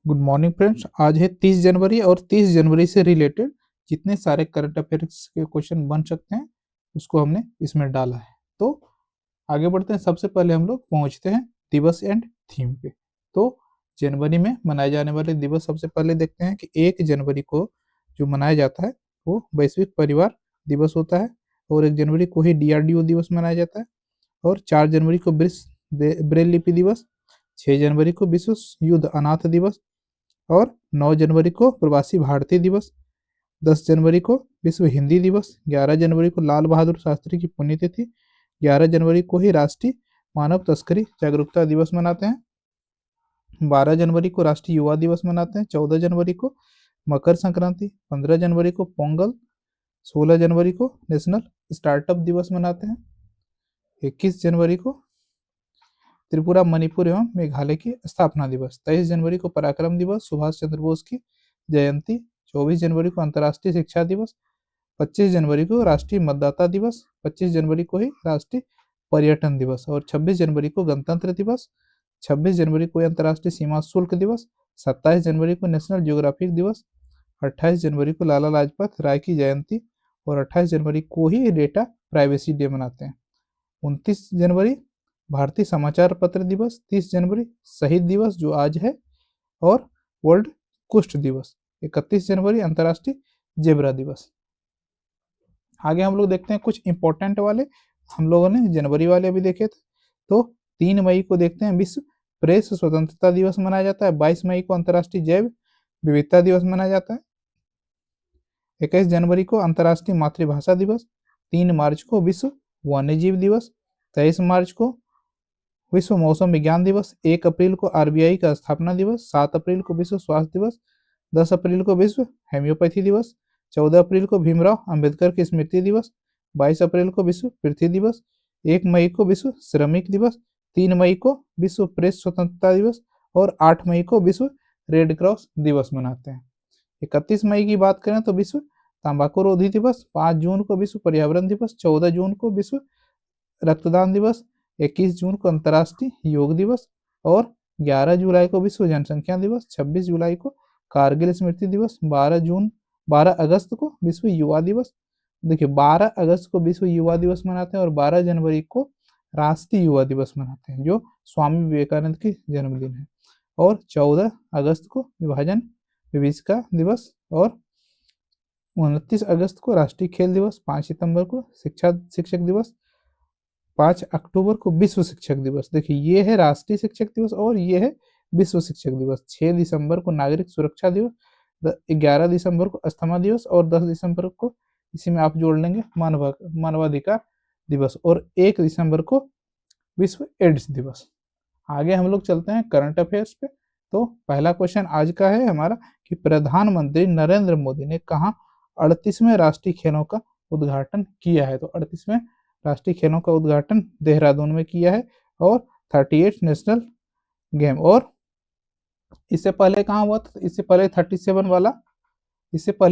Good morning friends. आज है 30 जनवरी और 30 जनवरी से रिलेटेड जितने सारे करंट अफेयर्स के क्वेश्चन बन सकते हैं उसको हमने इसमें डाला है। तो आगे बढ़ते हैं। सबसे पहले हम लोग पहुंचते हैं दिवस एंड थीम पे। तो जनवरी में मनाए जाने वाले दिवस सबसे पहले देखते हैं कि 1 जनवरी को जो मनाया जाता है वो वैश्विक परिवार दिवस होता है, और 1 जनवरी को ही DRDO दिवस मनाया जाता है, और 4 जनवरी को विश्व ब्रेल लिपि दिवस, 6 जनवरी को विश्व युद्ध अनाथ दिवस, और 9 जनवरी को प्रवासी भारतीय दिवस, 10 जनवरी को विश्व हिंदी दिवस, 11 जनवरी को लाल बहादुर शास्त्री की पुण्यतिथि, 11 जनवरी को ही राष्ट्रीय मानव तस्करी जागरूकता दिवस मनाते हैं, 12 जनवरी को राष्ट्रीय युवा दिवस मनाते हैं, 14 जनवरी को मकर संक्रांति, 15 जनवरी को पोंगल, 16 जनवरी को नेशनल स्टार्टअप दिवस मनाते हैं, 21 जनवरी को त्रिपुरा, मणिपुर एवं मेघालय की स्थापना दिवस, 23 जनवरी को पराक्रम दिवस, सुभाष चंद्र बोस की जयंती, 24 जनवरी को अंतर्राष्ट्रीय शिक्षा दिवस, 25 जनवरी को राष्ट्रीय मतदाता दिवस, 25 जनवरी को ही राष्ट्रीय पर्यटन दिवस, और 26 जनवरी को गणतंत्र दिवस, 26 जनवरी को अंतर्राष्ट्रीय सीमा शुल्क दिवस, 27 जनवरी को नेशनल ज्योग्राफिक दिवस, 28 जनवरी को लाला लाजपत राय की जयंती, और 28 जनवरी को ही डेटा प्राइवेसी डे मनाते हैं। 29 जनवरी भारतीय समाचार पत्र दिवस, 30 जनवरी शहीद दिवस जो आज है, और वर्ल्ड कुष्ठ दिवस, 31 जनवरी अंतर्राष्ट्रीय जेबरा दिवस। आगे हम लोग देखते हैं कुछ इंपॉर्टेंट वाले, हम लोगों ने जनवरी वाले अभी देखे थे। तो 3 मई को देखते हैं विश्व प्रेस स्वतंत्रता दिवस मनाया जाता है, 22 मई को अंतर्राष्ट्रीय जैव विविधता दिवस मनाया जाता है, 21 जनवरी को अंतर्राष्ट्रीय मातृभाषा दिवस, 3 मार्च को विश्व वन्यजीव दिवस, 23 मार्च को विश्व मौसम विज्ञान दिवस, 1 अप्रैल को RBI का स्थापना दिवस, 7 अप्रैल को विश्व स्वास्थ्य दिवस, 10 अप्रैल को विश्व हेम्योपैथी दिवस, 14 अप्रैल को भीमराव अंबेडकर की स्मृति दिवस, 22 अप्रैल को विश्व पृथ्वी दिवस, 1 मई को विश्व श्रमिक दिवस, 3 मई को विश्व प्रेस स्वतंत्रता दिवस, और 8 मई को विश्व रेड क्रॉस दिवस मनाते हैं। 31 मई की बात करें तो विश्व तंबाकू रोधी दिवस, 5 जून को विश्व पर्यावरण दिवस, 14 जून को विश्व रक्तदान दिवस, 21 जून को अंतर्राष्ट्रीय योग दिवस, और 11 जुलाई को विश्व जनसंख्या दिवस, 26 जुलाई को कारगिल स्मृति दिवस, 12 अगस्त को विश्व युवा दिवस। देखिए 12 अगस्त को विश्व युवा दिवस मनाते हैं, और 12 जनवरी को राष्ट्रीय युवा दिवस मनाते हैं जो स्वामी विवेकानंद की जन्मदिन है, और 14 अगस्त को विभाजन विभीषिका दिवस, और 29 अगस्त को राष्ट्रीय खेल दिवस, 5 सितंबर को शिक्षक दिवस, 5 अक्टूबर को विश्व शिक्षक दिवस। देखिए ये है राष्ट्रीय शिक्षक दिवस और ये है विश्व शिक्षक दिवस। 6 दिसंबर को नागरिक सुरक्षा दिवस, 11 दिसंबर को अस्थमा दिवस, और 10 दिसंबर को इसी में आप जोड़ लेंगे मानवाधिकार दिवस, और 1 दिसंबर को विश्व एड्स दिवस। आगे हम लोग चलते हैं करंट अफेयर्स पे। तो पहला क्वेश्चन आज का है हमारा कि प्रधानमंत्री नरेंद्र मोदी ने कहा 38वें राष्ट्रीय खेलों का उद्घाटन किया है। तो 38वें राष्ट्रीय खेलों का उद्घाटन देहरादून में किया है, और 38 नेशनल गेम। और इससे पहले कहाँ हुआ था? इससे पहले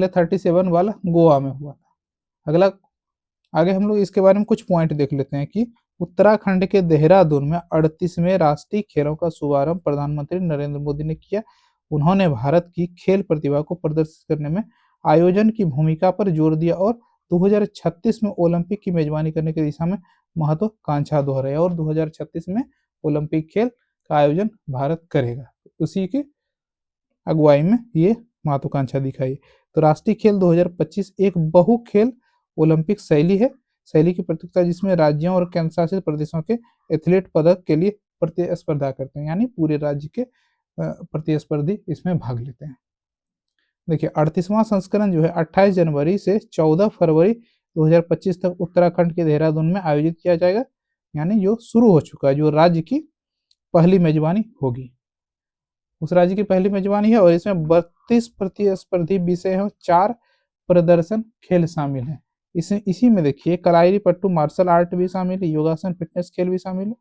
37 वाला गोवा में हुआ था। अगला आगे हम लोग इसके बारे में कुछ पॉइंट देख लेते हैं कि उत्तराखंड के देहरादून में 38वें राष्ट्रीय खेलों का शुभारंभ प्रधानमंत्री नरेंद्र मोदी ने किया। उन्होंने भारत की खेल प्रतिभा को प्रदर्शित करने में आयोजन की भूमिका पर जोर दिया, और 2036 में ओलंपिक की मेजबानी करने की दिशा में महत्वाकांक्षा दोहराई, और 2036 में ओलंपिक खेल का आयोजन भारत करेगा। उसी की अगुवाई में ये महत्वाकांक्षा दिखाई। तो राष्ट्रीय खेल 2025 एक बहु खेल ओलंपिक शैली की प्रतियोगिता जिसमें राज्यों और केंद्र शासित प्रदेशों के एथलीट पदक के लिए प्रतिस्पर्धा करते हैं, यानी पूरे राज्य के प्रतिस्पर्धी इसमें भाग लेते हैं। देखिए 38वां संस्करण जो है 28 जनवरी से 14 फरवरी 2025 तक उत्तराखंड के देहरादून में आयोजित किया जाएगा, यानी जो शुरू हो चुका है, जो राज्य की पहली मेजबानी होगी उस राज्य की पहली मेजबानी है। और इसमें 32 प्रतिस्पर्धी विषय हैं, 4 प्रदर्शन खेल शामिल हैं। इसी में देखिए कलारी पट्टू मार्शल आर्ट भी शामिल है, योगासन फिटनेस खेल भी शामिल है,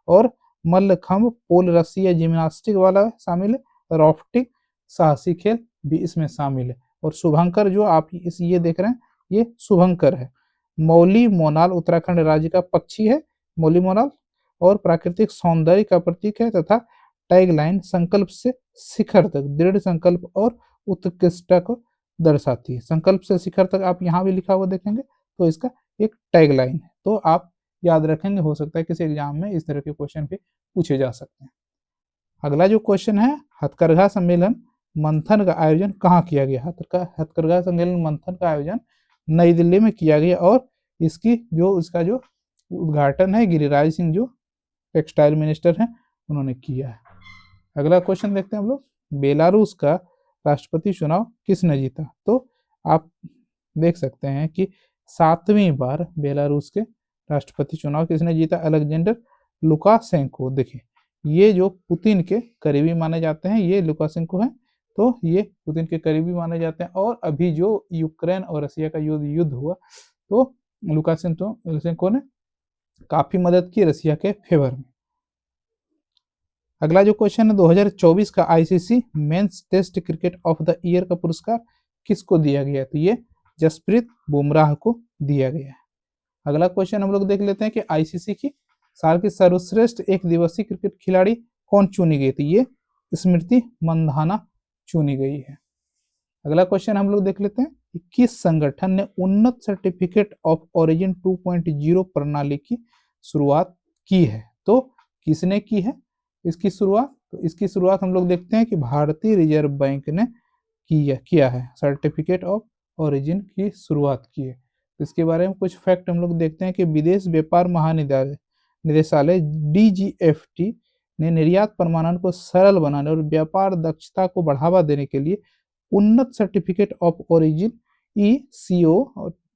और मल्लखंभ पोल रस्सी या जिम्नास्टिक वाला शामिल है, राफ्टिंग साहसी खेल भी इसमें शामिल है। और शुभंकर जो आप ये देख रहे हैं ये शुभंकर है। मौली मोनाल उत्तराखंड राज्य का पक्षी है मौली मोनाल, और प्राकृतिक सौंदर्य का प्रतीक है तथा टैगलाइन संकल्प से शिखर तक, दृढ़ संकल्प और उत्कृष्टता को दर्शाती है। संकल्प से शिखर तक आप यहाँ भी लिखा हुआ देखेंगे तो इसका एक टैगलाइन है, तो आप याद रखेंगे, हो सकता है किसी एग्जाम में इस तरह के क्वेश्चन भी पूछे जा सकते हैं। अगला जो क्वेश्चन है, हथकरघा सम्मेलन मंथन का आयोजन कहाँ किया गया? हथकरघा सम्मेलन मंथन का आयोजन नई दिल्ली में किया गया और इसका जो उद्घाटन है गिरिराज सिंह जो टेक्सटाइल मिनिस्टर हैं उन्होंने किया है। अगला क्वेश्चन देखते हैं हम लोग, बेलारूस का राष्ट्रपति चुनाव किसने जीता? तो आप देख सकते हैं कि 7वीं बार बेलारूस के राष्ट्रपति चुनाव किसने जीता? Alexander Lukashenko. देखिए ये जो पुतिन के करीबी माने जाते हैं, ये लुकाशेंको हैं, तो ये पुतिन के करीबी माने जाते हैं। और अभी जो यूक्रेन और रसिया का युद्ध हुआ तो लुकाशेंको ने काफी मदद की रसिया के फेवर में। अगला जो क्वेश्चन है, 2024 का ICC men's test cricket of the year का पुरस्कार किसको दिया गया? तो ये जसप्रीत बुमराह को दिया गया है। अगला क्वेश्चन हम लोग देख लेते हैं कि आईसीसी की साल की सर्वश्रेष्ठ एक दिवसीय क्रिकेट खिलाड़ी कौन चुनी गई? तो ये स्मृति मंधाना चुनी गई है। अगला क्वेश्चन हम लोग देख लेते हैं कि किस संगठन ने उन्नत सर्टिफिकेट ऑफ ओरिजिन 2.0 प्रणाली की शुरुआत की है? तो किसने की है इसकी शुरुआत? तो इसकी शुरुआत हम लोग देखते हैं कि भारतीय रिजर्व बैंक ने किया है, सर्टिफिकेट ऑफ ओरिजिन की शुरुआत की है। इसके बारे में कुछ फैक्ट हम लोग देखते हैं कि विदेश व्यापार महानिदेशालय DGFT ने निर्यात प्रमाणन को सरल बनाने और व्यापार दक्षता को बढ़ावा देने के लिए उन्नत सर्टिफिकेट ऑफ ओरिजिन ECO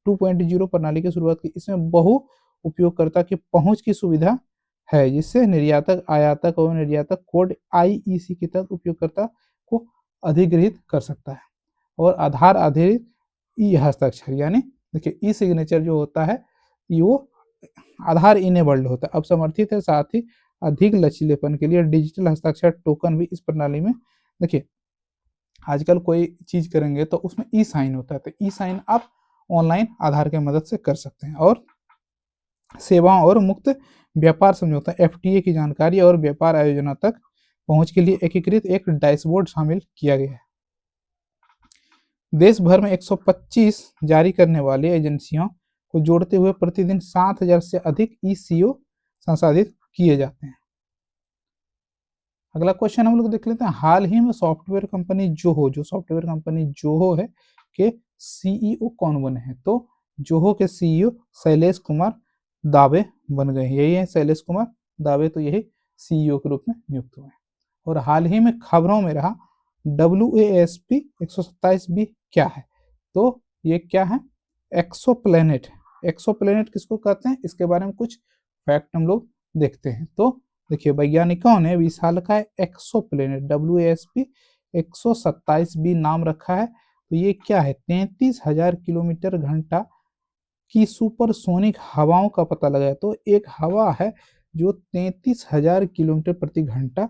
2.0 प्रणाली की शुरुआत की। इसमें बहु उपयोगकर्ता की पहुंच की सुविधा है, जिससे निर्यातक, आयातक और निर्यातक कोड IEC के तहत उपयोगकर्ता को अधिग्रहित कर सकता है। और आधार आधारित ई हस्ताक्षर, यानी देखिए ई सिग्नेचर जो होता है वो आधार इनेबल्ड होता है, अब समर्थित है। साथ ही अधिक लचीलेपन के लिए डिजिटल हस्ताक्षर टोकन भी इस प्रणाली में, देखिए आजकल कोई चीज करेंगे तो उसमें ई साइन होता है, तो ई साइन आप ऑनलाइन आधार की मदद से कर सकते हैं। और सेवाओं और मुक्त व्यापार समझौता FTA की जानकारी और व्यापार आयोजनों तक पहुंच के लिए एकीकृत एक डैशबोर्ड शामिल किया गया है। देश भर में 125 जारी करने वाली एजेंसियों को जोड़ते हुए प्रतिदिन 7000 से अधिक ECO संसाधित किए जाते हैं। अगला क्वेश्चन हम लोग देख लेते हैं, हाल ही में सॉफ्टवेयर कंपनी जोहो है के CEO कौन बने हैं? तो जोहो के CEO शैलेश कुमार दावे बन गए, यही है शैलेश कुमार दावे, तो यही CEO के रूप में नियुक्त हुए हैं। और हाल ही में खबरों में रहा WASP 127B क्या है? तो ये क्या है? एक्सोप्लैनेट। एक्सोप्लैनेट किसको कहते हैं, इसके बारे में कुछ फैक्ट हम लोग देखते हैं। तो देखिए वैज्ञानिकों ने विशालकाय एक्सोप्लैनेट WASP 127B नाम रखा है। तो ये क्या है? 33,000 किलोमीटर घंटा की सुपरसोनिक हवाओं का पता लगाया। तो एक हवा है जो 33,000 किलोमीटर प्रति घंटा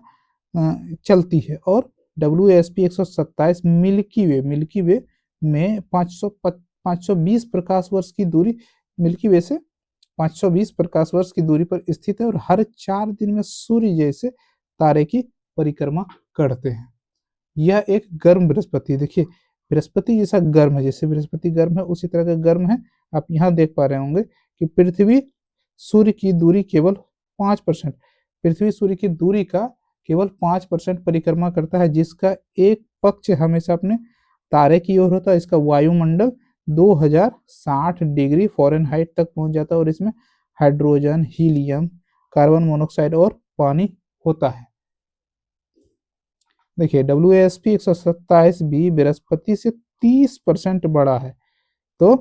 चलती है। और WASP 127 मिल्की वे में 520 प्रकाश वर्ष की दूरी, मिल्की वे से 520 प्रकाश वर्ष की दूरी पर स्थित है और हर 4 दिन में सूर्य जैसे तारे की परिक्रमा करते हैं। यह एक गर्म बृहस्पति, देखिए बृहस्पति जैसा गर्म है, जैसे बृहस्पति गर्म है उसी तरह का गर्म है। आप यहाँ देख पा रहे होंगे कि पृथ्वी सूर्य की दूरी केवल 5%, पृथ्वी सूर्य की दूरी का केवल 5% परिक्रमा करता है, जिसका एक पक्ष हमेशा अपने तारे की ओर होता है। इसका वायुमंडल 2060 डिग्री फ़ारेनहाइट तक पहुंच जाता है और इसमें हाइड्रोजन, हीलियम, कार्बन मोनोऑक्साइड और पानी होता है। देखिए WASP 127B बृहस्पति से 30% बड़ा है, तो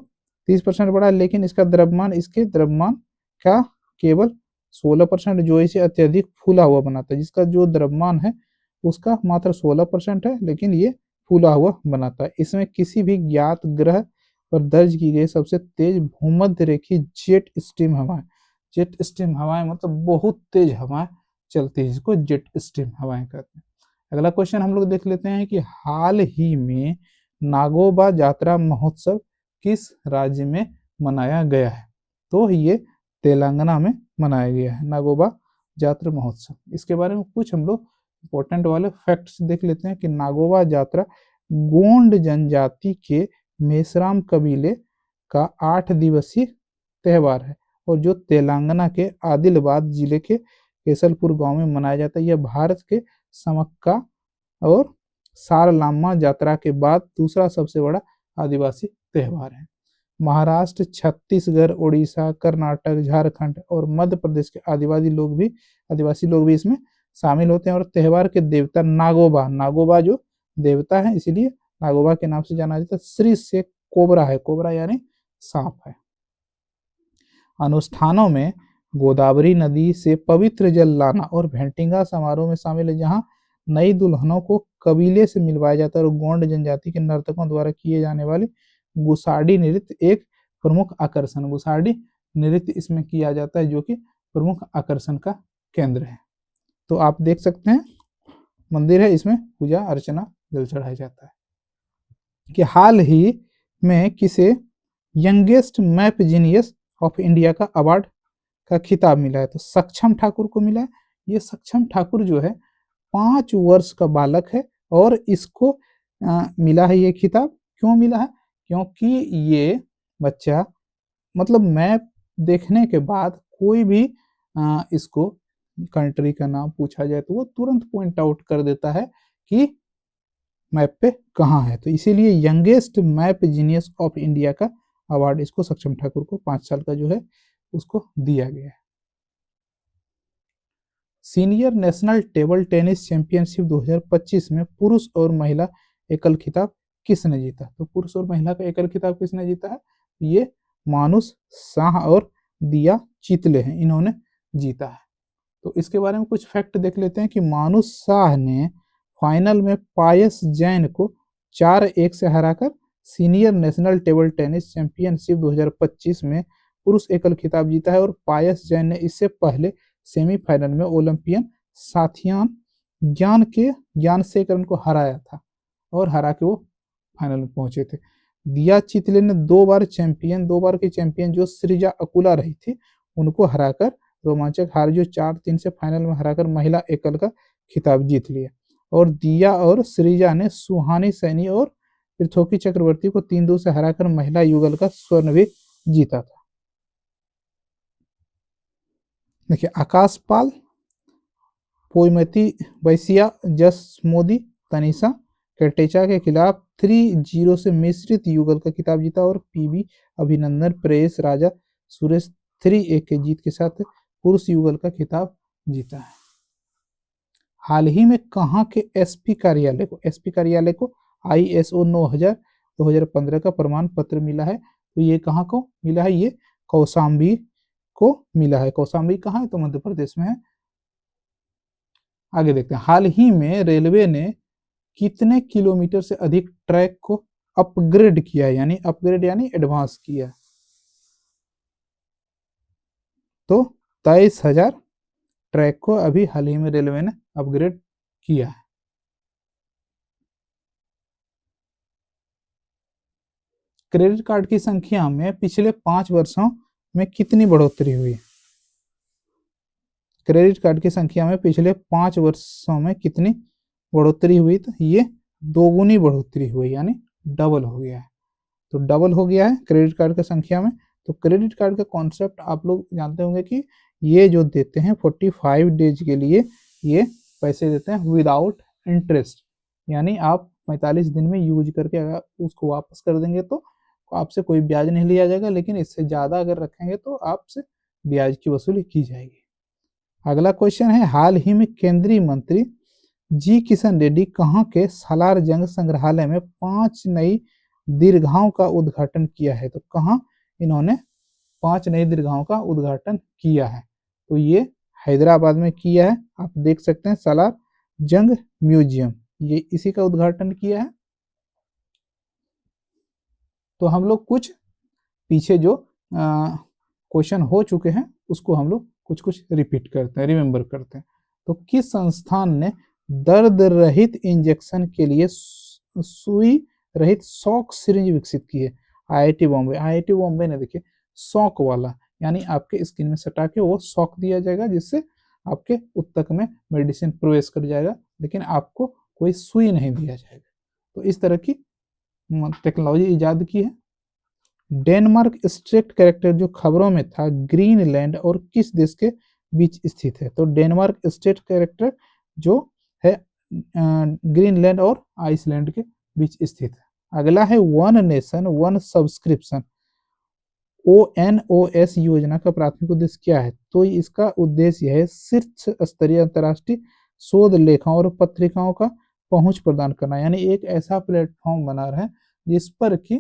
30% बड़ा है, लेकिन इसके द्रव्यमान का केवल 16%, जो इसे अत्यधिक फूला हुआ बनाता है। जिसका जो द्रव्यमान है उसका मात्र 16% है, लेकिन ये फूला हुआ बनाता है। इसमें किसी भी ज्ञात ग्रह पर दर्ज की गई सबसे तेज भूमध्य रेखीय जेट स्ट्रीम हवाएं मतलब बहुत तेज हवाएं चलती है, जिसको जेट स्ट्रीम हवाएं कहते हैं। अगला क्वेश्चन हम लोग देख लेते हैं कि हाल ही में नागोबा जात्रा महोत्सव किस राज्य में मनाया गया है? तो ये तेलंगाना में मनाया गया है नागोबा जात्रा महोत्सव। इसके बारे में कुछ हम लोग इंपॉर्टेंट वाले फैक्ट्स देख लेते हैं कि नागोबा यात्रा गोंड जनजाति के मेश्राम कबीले का 8 दिवसीय त्यौहार है और जो तेलंगाना के आदिलाबाद जिले के केसलपुर गांव में मनाया जाता है। यह भारत के समक्का और सारलाम्मा यात्रा के बाद दूसरा सबसे बड़ा आदिवासी त्यौहार है। महाराष्ट्र, छत्तीसगढ़, उड़ीसा, कर्नाटक, झारखंड और मध्य प्रदेश के आदिवासी लोग भी इसमें शामिल होते हैं और त्यौहार के देवता नागोबा जो देवता है इसीलिए नागोबा के नाम से जाना जाता है। श्री से कोबरा है, कोबरा यानी सांप है। अनुष्ठानों में गोदावरी नदी से पवित्र जल लाना और भेंटिंगा समारोह में शामिल है, जहां नई दुल्हनों को कबीले से मिलवाया जाता है और गोंड जनजाति के नर्तकों द्वारा किए जाने वाले गुसाडी नृत्य एक प्रमुख आकर्षण, गुसाडी नृत्य इसमें किया जाता है जो कि प्रमुख आकर्षण का केंद्र है। तो आप देख सकते हैं मंदिर है, इसमें पूजा अर्चना जल चढ़ाया जाता है। कि हाल ही में किसे youngest map genius of India का अवार्ड का खिताब मिला है, तो सक्षम ठाकुर को मिला है। ये सक्षम ठाकुर जो है 5 वर्ष का बालक है और इसको मिला है ये खिताब। क्यों मिला है? क्योंकि ये बच्चा मतलब मैप देखने के बाद कोई भी इसको कंट्री का नाम पूछा जाए तो वो तुरंत पॉइंट आउट कर देता है कि मैप पे कहाँ है, तो इसीलिए youngest map genius of India का अवार्ड इसको सक्षम ठाकुर को 5 साल का जो है उसको दिया गया है। Senior national table tennis championship 2025 में पुरुष और महिला एकल खिताब किसने जीता? तो पुरुष और महिला का एकल खिताब किसने जीता है? ये मानुष शाह और दिया चितले हैं, इन्होंने जीता है। तो इसके बारे में कुछ फैक्ट देख लेते हैं कि मानुष शाह ने फाइनल में पायस जैन को 4-1 से हराकर senior national table tennis championship 2025 में पुरुष एकल खिताब जीता है और पायस जैन ने इससे पहले सेमीफाइनल में ओलंपियन साथियान ज्ञानशेखरन को हराया था और हरा के वो फाइनल में पहुंचे थे। दिया चितले ने 2 बार की चैंपियन जो सृजा अकुला रही थी उनको हराकर रोमांचक हार जो 4-3 से फाइनल में हराकर महिला एकल का खिताब जीत लिया। और दिया और सृजा ने सुहानी सैनी और पृथ्वी चक्रवर्ती को 3-2 से हराकर महिला युगल का स्वर्ण भी जीता था। देखिए आकाश पाल, पोइमती बैसिया, जस मोदी, तनिषा केटेचा के खिलाफ 3-0 से मिश्रित युगल का खिताब जीता और पीवी अभिनंदन प्रेस राजा सुरेश 3-1 के जीत के साथ पुरुष युगल का खिताब जीता है। हाल ही में कहाँ के एसपी कार्यालय को ISO 9000 2015 का प्रमाण पत्र मिला है? तो ये कहाँ को मिला है? ये कौशाम्बी को मिला है। कौशाम्बी कहाँ है? तो मध्य प्रदेश में है। आगे देखते हैं, हाल ही में रेलवे ने कितने किलोमीटर से अधिक ट्रैक को अपग्रेड किया है, यानी एडवांस किया है? तो 23,000 ट्रैक को अभी हाल ही में रेलवे ने अपग्रेड किया है। क्रेडिट कार्ड की संख्या में पिछले 5 वर्षों में कितनी बढ़ोतरी हुई? क्रेडिट कार्ड की संख्या में पिछले 5 वर्षों में कितनी बढ़ोतरी हुई? तो ये 2 गुनी बढ़ोतरी हुई, यानी डबल हो गया है। तो डबल हो गया है क्रेडिट कार्ड की संख्या में। तो क्रेडिट कार्ड का कॉन्सेप्ट आप लोग जानते होंगे कि ये जो देते हैं 45 डेज के लिए ये पैसे देते हैं विदाउट इंटरेस्ट, यानी आप 45 दिन में यूज करके अगर उसको वापस कर देंगे तो आपसे कोई ब्याज नहीं लिया जाएगा, लेकिन इससे ज़्यादा अगर रखेंगे तो आपसे ब्याज की वसूली की जाएगी। अगला क्वेश्चन है, हाल ही में केंद्रीय मंत्री जी किशन रेड्डी कहाँ के सालार जंग संग्रहालय में 5 नई दीर्घाओं का उद्घाटन किया है? तो कहाँ इन्होंने 5 नई दीर्घाओं का उद्घाटन किया है? तो ये हैदराबाद में किया है। आप देख सकते हैं सालार जंग म्यूजियम, ये इसी का उद्घाटन किया है। तो हम लोग कुछ पीछे जो क्वेश्चन हो चुके हैं उसको हम लोग कुछ रिपीट करते हैं, रिमेंबर करते हैं। तो किस संस्थान ने दर्द रहित इंजेक्शन के लिए सुई रहित शॉक सिरिंज विकसित की है? IIT बॉम्बे ने देखिए शॉक वाला, यानी आपके स्किन में सटा के वो शॉक दिया जाएगा जिससे आपके उत्तक में मेडिसिन प्रवेश कर जाएगा, लेकिन आपको कोई सुई नहीं दिया जाएगा। तो इस तरह की टेक्नोलॉजी इजाद की है। डेनमार्क स्ट्रेट कैरेक्टर जो खबरों में था, ग्रीनलैंड और किस देश के बीच स्थित है? तो डेनमार्क स्टेट कैरेक्टर जो है ग्रीनलैंड और आइसलैंड के बीच स्थित है। अगला है one nation one subscription, ONOS योजना का प्राथमिक उद्देश्य क्या है? तो इसका उद्देश्य है शीर्ष स्तरीय अंतर्राष्ट्रीय शोध लेखाओं और पत्रिकाओं का पहुंच प्रदान करना, यानी एक ऐसा प्लेटफॉर्म बना रहे हैं जिस पर कि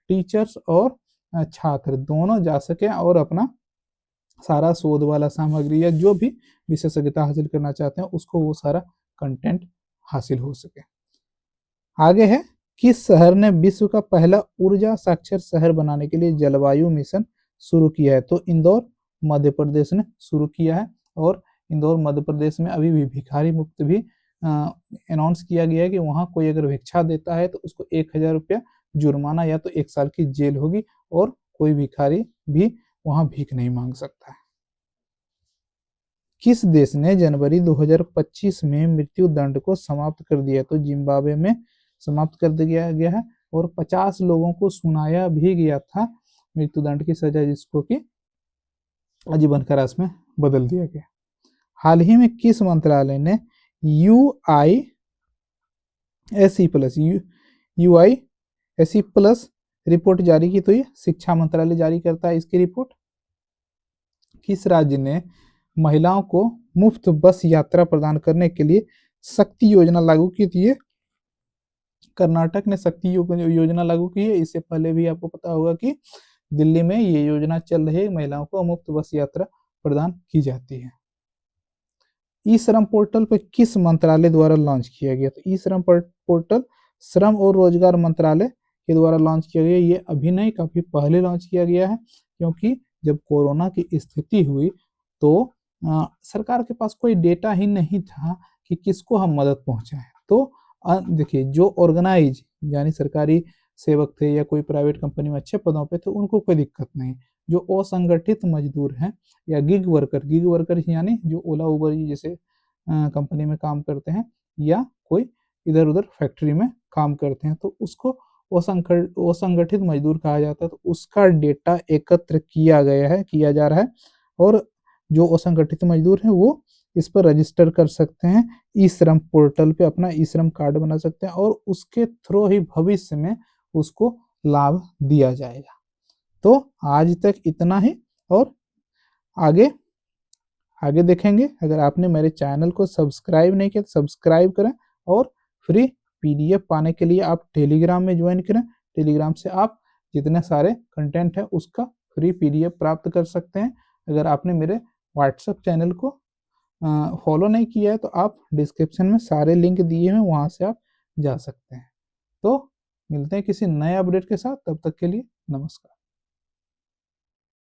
टीचर्स और छात्र दोनों जा सके और अपना सारा शोध वाला सामग्री या जो भी विशेषज्ञता हासिल करना चाहते हैं उसको वो सारा कंटेंट हासिल हो सके। आगे है, किस शहर ने विश्व का पहला ऊर्जा साक्षर शहर बनाने के लिए जलवायु मिशन शुरू किया है? तो इंदौर मध्य प्रदेश ने शुरू किया है। और इंदौर मध्य प्रदेश में अभी भी भिखारी मुक्त भी अनाउंस किया गया है कि वहां कोई अगर भिक्षा देता है तो उसको 1000 रुपया जुर्माना या तो 1 साल की जेल होगी और कोई भिखारी भी वहां भीख नहीं मांग सकता है। किस देश ने जनवरी 2025 में मृत्यु दंड को समाप्त कर दिया? तो जिम्बाब्वे में समाप्त कर दिया गया है और 50 लोगों को सुनाया भी गया था मृत्यु दंड की सजा, जिसको कि आजीवन कारावास में बदल दिया गया। हाल ही में किस मंत्रालय ने UISE प्लस रिपोर्ट जारी की? तो ये शिक्षा मंत्रालय जारी करता है इसकी रिपोर्ट। किस राज्य ने महिलाओं को मुफ्त बस यात्रा प्रदान करने के लिए शक्ति योजना लागू की थी? ये कर्नाटक ने शक्ति योजना लागू की है। इससे पहले भी आपको पता होगा कि दिल्ली में ये योजना चल रही है, महिलाओं को मुफ्त बस यात्रा प्रदान की जाती है। ई श्रम पोर्टल पर किस मंत्रालय द्वारा लॉन्च किया गया? तो ई श्रम पोर्टल श्रम और रोजगार मंत्रालय के द्वारा लॉन्च किया गया। ये अभी नहीं, काफी पहले लॉन्च किया गया है, क्योंकि जब कोरोना की स्थिति हुई तो सरकार के पास कोई डेटा ही नहीं था कि किसको हम मदद पहुंचाएं। तो देखिए, जो ऑर्गेनाइज यानी सरकारी सेवक थे या कोई प्राइवेट कंपनी में अच्छे पदों पे थे उनको कोई दिक्कत नहीं। जो असंगठित मजदूर हैं या गिग वर्कर यानी जो ओला उबर जैसे कंपनी में काम करते हैं या कोई इधर उधर फैक्ट्री में काम करते हैं, तो उसको असंगठित मजदूर कहा जाता है। तो उसका डेटा एकत्र किया जा रहा है और जो असंगठित मजदूर हैं वो इस पर रजिस्टर कर सकते हैं, ई श्रम पोर्टल पे अपना ई श्रम कार्ड बना सकते हैं और उसके थ्रू ही भविष्य में उसको लाभ दिया जाएगा। तो आज तक इतना ही और आगे देखेंगे। अगर आपने मेरे चैनल को सब्सक्राइब नहीं किया तो सब्सक्राइब करें और फ्री PDF पाने के लिए आप टेलीग्राम में ज्वाइन करें। टेलीग्राम से आप जितने सारे कंटेंट है उसका फ्री PDF प्राप्त कर सकते हैं। अगर आपने मेरे व्हाट्सएप चैनल को फॉलो नहीं किया है तो आप डिस्क्रिप्शन में सारे लिंक दिए हैं, वहां से आप जा सकते हैं। तो मिलते हैं किसी नए अपडेट के साथ, तब तक के लिए नमस्कार।